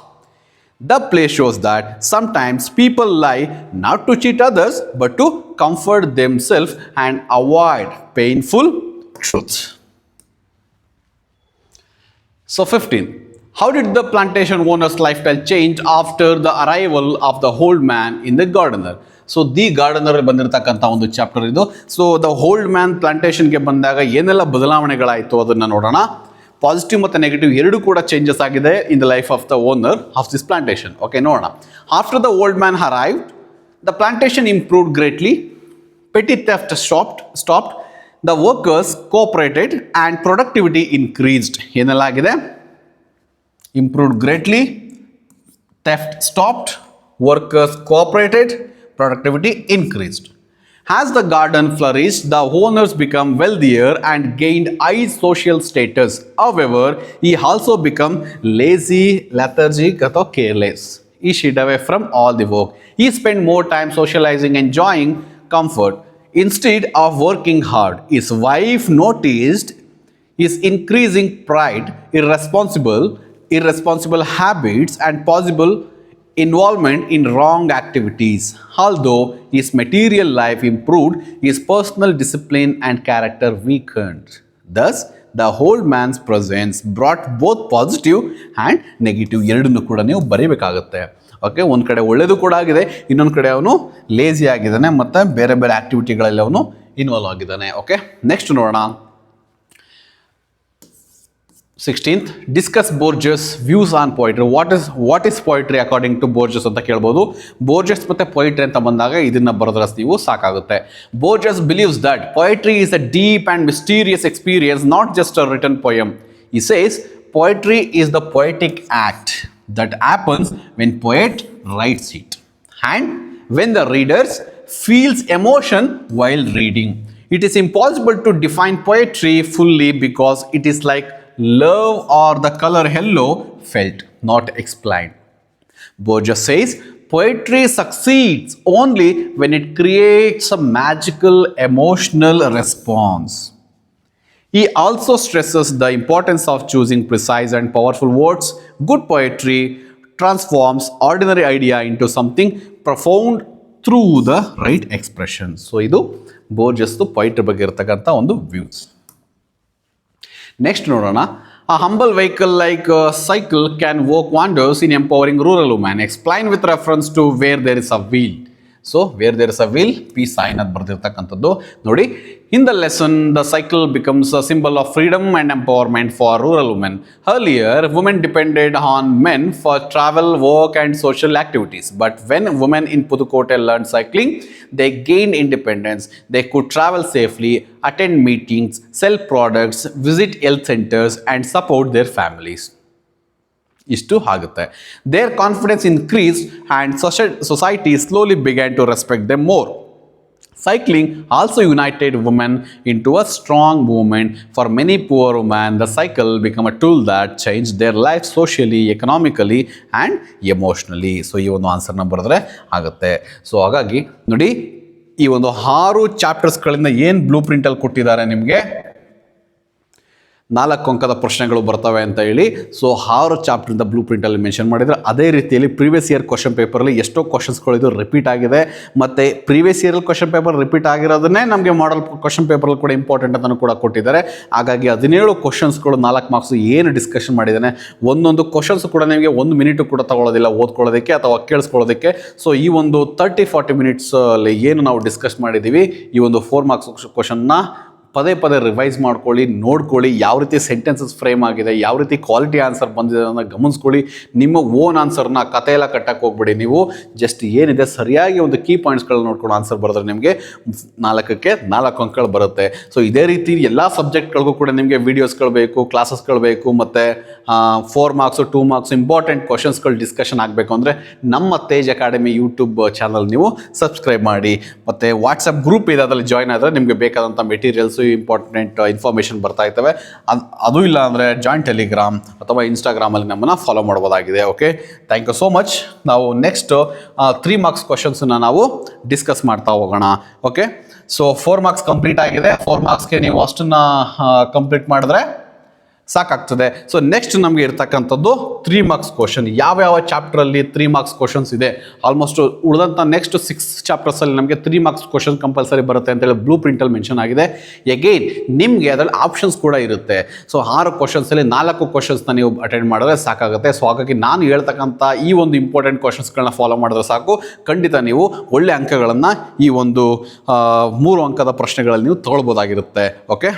The play shows that sometimes people lie not to cheat others but to comfort themselves and avoid painful truths. So 15. How did the plantation owner's lifestyle change after the arrival of the old man in the gardener? So the gardener ಬಂದಿರತಕ್ಕಂಥ ಒಂದು ಚಾಪ್ಟರ್ ಇದು. ಸೊ ದ ಓಲ್ಡ್ ಮ್ಯಾನ್ ಪ್ಲಾಂಟೇಶನ್ಗೆ ಬಂದಾಗ ಏನೆಲ್ಲ ಬದಲಾವಣೆಗಳಾಯಿತು ಅದನ್ನು ನೋಡೋಣ. ಪಾಸಿಟಿವ್ ಮತ್ತು ನೆಗೆಟಿವ್ ಎರಡೂ ಕೂಡ ಚೇಂಜಸ್ ಆಗಿದೆ in the life of the owner of this plantation. Okay, ನೋಡೋಣ. After the old man arrived, the plantation improved greatly. Petty theft stopped. The workers cooperated and productivity increased. ಏನೆಲ್ಲ ಆಗಿದೆ? Improved greatly, theft stopped, workers cooperated, productivity increased. As the garden flourished, the owners became wealthier and gained high social status. However, he also became lazy, lethargic, or careless. He shied away from all the work. He spent more time socializing, enjoying comfort, instead of working hard. His wife noticed his increasing pride, irresponsible habits and possible involvement in wrong activities. Although his material life improved, his personal discipline and character weakened. Thus, the old man's presence brought both positive and negative ಎರಡನ್ನೂ ಕೂಡ ನೀವು ಬರೀಬೇಕಾಗುತ್ತೆ. ಓಕೆ, ಒಂದು ಕಡೆ ಒಳ್ಳೆಯದು ಕೂಡ ಆಗಿದೆ, ಇನ್ನೊಂದು ಕಡೆ ಅವನು ಲೇಜಿ ಆಗಿದ್ದಾನೆ ಮತ್ತು ಬೇರೆ ಬೇರೆ ಆ್ಯಕ್ಟಿವಿಟಿಗಳಲ್ಲಿ ಅವನು ಇನ್ವಾಲ್ವ್ ಆಗಿದ್ದಾನೆ. ಓಕೆ, ನೆಕ್ಸ್ಟ್ ನೋಡೋಣ. 16th, discuss Borges' views on poetry. What is poetry according to Borges ಅಂತ ಕೇಳ್ಬೋದು. Borges ಮತ್ತೆ poetry ಅಂತ ಬಂದಾಗ ಇದನ್ನ ಬರೆದ್ರೆ ನೀವು ಸಾಕಾಗುತ್ತೆ. Borges believes that poetry is a deep and mysterious experience, not just a written poem. He says poetry is the poetic act that happens when poet writes it and when the readers feels emotion while reading. It is impossible to define poetry fully because it is like love or the color yellow, felt, not explained. Borges says poetry succeeds only when it creates a magical emotional response. He also stresses the importance of choosing precise and powerful words. Good poetry transforms ordinary idea into something profound through the right expression. So ಇದು ಬೋರ್ಜಸ್ poetry ಬಗ್ಗೆ ಇರತಕ್ಕಂಥ ಒಂದು ವ್ಯೂಸ್. ನೆಕ್ಸ್ಟ್ ನೋಡೋಣ. A humble vehicle like a cycle can work wonders in empowering rural women. Explain with reference to where there is a wheel. So where there is a wheel, peace sign ಅಂತ ಬರ್ದಿರ್ತಕ್ಕಂಥದ್ದು ನೋಡಿ. In the lesson, the cycle becomes a symbol of freedom and empowerment for rural women. Earlier, women depended on men for travel, work and social activities. But when women in Pudukkottai learned cycling, they gained independence. They could travel safely, attend meetings, sell products, visit health centers and support their families. ಇಷ್ಟು ಆಗುತ್ತೆ. Their confidence increased and society slowly began to respect them more. Cycling also united women into a strong movement. For many poor women, the cycle became a tool that changed their life socially, economically and emotionally. So ಈ ಒಂದು ಆನ್ಸರ್ನ ಬರೆದ್ರೆ ಆಗುತ್ತೆ. ಸೊ ಹಾಗಾಗಿ ನೋಡಿ, ಈ ಒಂದು 6 ಚಾಪ್ಟರ್ಸ್ಗಳಿಂದ ಏನು ಬ್ಲೂ ಪ್ರಿಂಟಲ್ಲಿ ಕೊಟ್ಟಿದ್ದಾರೆ ನಿಮಗೆ 4 ಅಂಕದ ಪ್ರಶ್ನೆಗಳು ಬರ್ತವೆ ಅಂತ ಹೇಳಿ. ಸೊ 6 ಚಾಪ್ಟರಿಂದ ಬ್ಲೂ ಪ್ರಿಂಟಲ್ಲಿ ಮೆನ್ಷನ್ ಮಾಡಿದರೆ, ಅದೇ ರೀತಿಯಲ್ಲಿ ಪ್ರೀವಿಯಸ್ ಇಯರ್ ಕ್ವಶನ್ ಪೇಪರಲ್ಲಿ ಎಷ್ಟೋ ಕ್ವಶನ್ಸ್ಗಳಿದು ರಿಪೀಟ್ ಆಗಿದೆ. ಮತ್ತು ಪ್ರೀವಿಯಸ್ ಇಯರಲ್ಲಿ ಕ್ವಶನ್ ಪೇಪರ್ ರಿಪೀಟ್ ಆಗಿರೋದನ್ನೇ ನಮಗೆ ಮಾಡಲ್ ಕ್ವಶನ್ ಪೇಪರಲ್ಲಿ ಕೂಡ ಇಂಪಾರ್ಟೆಂಟ್ ಅಂತಲೂ ಕೂಡ ಕೊಟ್ಟಿದ್ದಾರೆ. ಹಾಗಾಗಿ 17 ಕ್ವಶನ್ಸ್ಗಳು 4 ಮಾರ್ಕ್ಸ್ ಏನು ಡಿಸ್ಕಷನ್ ಮಾಡಿದ್ದಾನೆ, ಒಂದೊಂದು ಕ್ವಶನ್ಸ್ ಕೂಡ ನಿಮಗೆ 1 ಮಿನಿಟು ಕೂಡ ತಗೊಳ್ಳೋದಿಲ್ಲ ಓದ್ಕೊಳ್ಳೋದಕ್ಕೆ ಅಥವಾ ಕೇಳಿಸ್ಕೊಳ್ಳೋದಕ್ಕೆ. ಸೊ ಈ ಒಂದು 30-40 ಮಿನಿಟ್ಸಲ್ಲಿ ಏನು ನಾವು ಡಿಸ್ಕಸ್ ಮಾಡಿದ್ದೀವಿ, ಈ ಒಂದು 4 ಮಾರ್ಕ್ಸ್ ಕ್ವಶನ್ನ ಪದೇ ಪದೇ ರಿವೈಸ್ ಮಾಡ್ಕೊಳ್ಳಿ, ನೋಡ್ಕೊಳ್ಳಿ, ಯಾವ ರೀತಿ ಸೆಂಟೆನ್ಸಸ್ ಫ್ರೇಮ್ ಆಗಿದೆ, ಯಾವ ರೀತಿ ಕ್ವಾಲಿಟಿ ಆನ್ಸರ್ ಬಂದಿದೆ ಅನ್ನೋ ಗಮನಿಸ್ಕೊಳ್ಳಿ. ನಿಮ್ಮ ಓನ್ ಆನ್ಸರ್ನ ಕತೆ ಎಲ್ಲ ಕಟ್ಟಕ್ಕೆ ಹೋಗ್ಬೇಡಿ. ನೀವು ಜಸ್ಟ್ ಏನಿದೆ ಸರಿಯಾಗಿ ಒಂದು ಕೀ ಪಾಯಿಂಟ್ಸ್ಗಳು ನೋಡ್ಕೊಂಡು ಆನ್ಸರ್ ಬರೆದ್ರೆ ನಿಮಗೆ 4ಕ್ಕೆ 4 ಅಂಕಗಳು ಬರುತ್ತೆ. ಸೊ ಇದೇ ರೀತಿ ಎಲ್ಲ ಸಬ್ಜೆಕ್ಟ್ಗಳಿಗೂ ಕೂಡ ನಿಮಗೆ ವೀಡಿಯೋಸ್ಗಳು ಬೇಕು, ಕ್ಲಾಸಸ್ಗಳು ಬೇಕು, ಮತ್ತು 4 ಮಾರ್ಕ್ಸು 2 ಮಾರ್ಕ್ಸ್ ಇಂಪಾರ್ಟೆಂಟ್ ಕ್ವಶನ್ಸ್ಗಳು ಡಿಸ್ಕಷನ್ ಆಗಬೇಕು ಅಂದರೆ ನಮ್ಮ ತೇಜ್ ಅಕಾಡೆಮಿ ಯೂಟ್ಯೂಬ್ ಚಾನಲ್ ನೀವು ಸಬ್ಸ್ಕ್ರೈಬ್ ಮಾಡಿ. ಮತ್ತು ವಾಟ್ಸಪ್ ಗ್ರೂಪ್ ಇದೆ, ಅದರಲ್ಲಿ ಜಾಯ್ನ್ ಆದರೆ ನಿಮಗೆ ಬೇಕಾದಂಥ ಮೆಟೀರಿಯಲ್ಸು, ಇಂಪಾರ್ಟೆಂಟ್ ಇನ್ಫಾರ್ಮೇಷನ್ ಬರ್ತಾ ಇರ್ತವೆ. ಅದು ಇಲ್ಲ ಅಂದರೆ ಜಾಯಿನ್ ಟೆಲಿಗ್ರಾಮ್ ಅಥವಾ ಇನ್ಸ್ಟಾಗ್ರಾಮಲ್ಲಿ ನಮ್ಮನ್ನು ಫಾಲೋ ಮಾಡ್ಬೋದಾಗಿದೆ. Okay, thank you so much. ನಾವು ನೆಕ್ಸ್ಟ್ 3 ಮಾರ್ಕ್ಸ್ ಕ್ವಶನ್ಸನ್ನು ನಾವು ಡಿಸ್ಕಸ್ ಮಾಡ್ತಾ ಹೋಗೋಣ. ಓಕೆ, ಸೊ 4 ಮಾರ್ಕ್ಸ್ ಕಂಪ್ಲೀಟ್ ಆಗಿದೆ. 4 ಮಾರ್ಕ್ಸ್ಗೆ ನೀವು ಅಷ್ಟನ್ನು ಕಂಪ್ಲೀಟ್ ಮಾಡಿದ್ರೆ ಸಾಕಾಗ್ತದೆ. ಸೊ ನೆಕ್ಸ್ಟ್ ನಮಗೆ ಇರ್ತಕ್ಕಂಥದ್ದು 3 ಮಾರ್ಕ್ಸ್ ಕ್ವಶನ್. ಯಾವ್ಯಾವ ಚಾಪ್ಟ್ರಲ್ಲಿ 3 ಮಾರ್ಕ್ಸ್ ಕ್ವಶನ್ಸ್ ಇದೆ, ಆಲ್ಮೋಸ್ಟ್ ಉಳಿದಂಥ ನೆಕ್ಸ್ಟ್ 6 ಚಾಪ್ಟರ್ಸಲ್ಲಿ ನಮಗೆ 3 ಮಾರ್ಕ್ಸ್ ಕ್ವಶನ್ ಕಂಪಲ್ಸರಿ ಬರುತ್ತೆ ಅಂತೇಳಿ ಬ್ಲೂ ಪ್ರಿಂಟಲ್ಲಿ ಮೆನ್ಷನ್ ಆಗಿದೆ. ಎಗೇನ್ ನಿಮಗೆ ಅದರಲ್ಲಿ ಆಪ್ಷನ್ಸ್ ಕೂಡ ಇರುತ್ತೆ. ಸೊ 6 ಕ್ವಶನ್ಸಲ್ಲಿ 4 ಕ್ವಶನ್ಸ್ನ ನೀವು ಅಟೆಂಡ್ ಮಾಡಿದ್ರೆ ಸಾಕಾಗುತ್ತೆ. ಸೊ ಹಾಗಾಗಿ ನಾನು ಹೇಳ್ತಕ್ಕಂಥ ಈ ಒಂದು ಇಂಪಾರ್ಟೆಂಟ್ ಕ್ವಶನ್ಸ್ಗಳನ್ನ ಫಾಲೋ ಮಾಡಿದ್ರೆ ಸಾಕು, ಖಂಡಿತ ನೀವು ಒಳ್ಳೆ ಅಂಕಗಳನ್ನು ಈ ಒಂದು 3 ಅಂಕದ ಪ್ರಶ್ನೆಗಳಲ್ಲಿ ನೀವು ತೊಗೊಳ್ಬೋದಾಗಿರುತ್ತೆ. ಓಕೆ.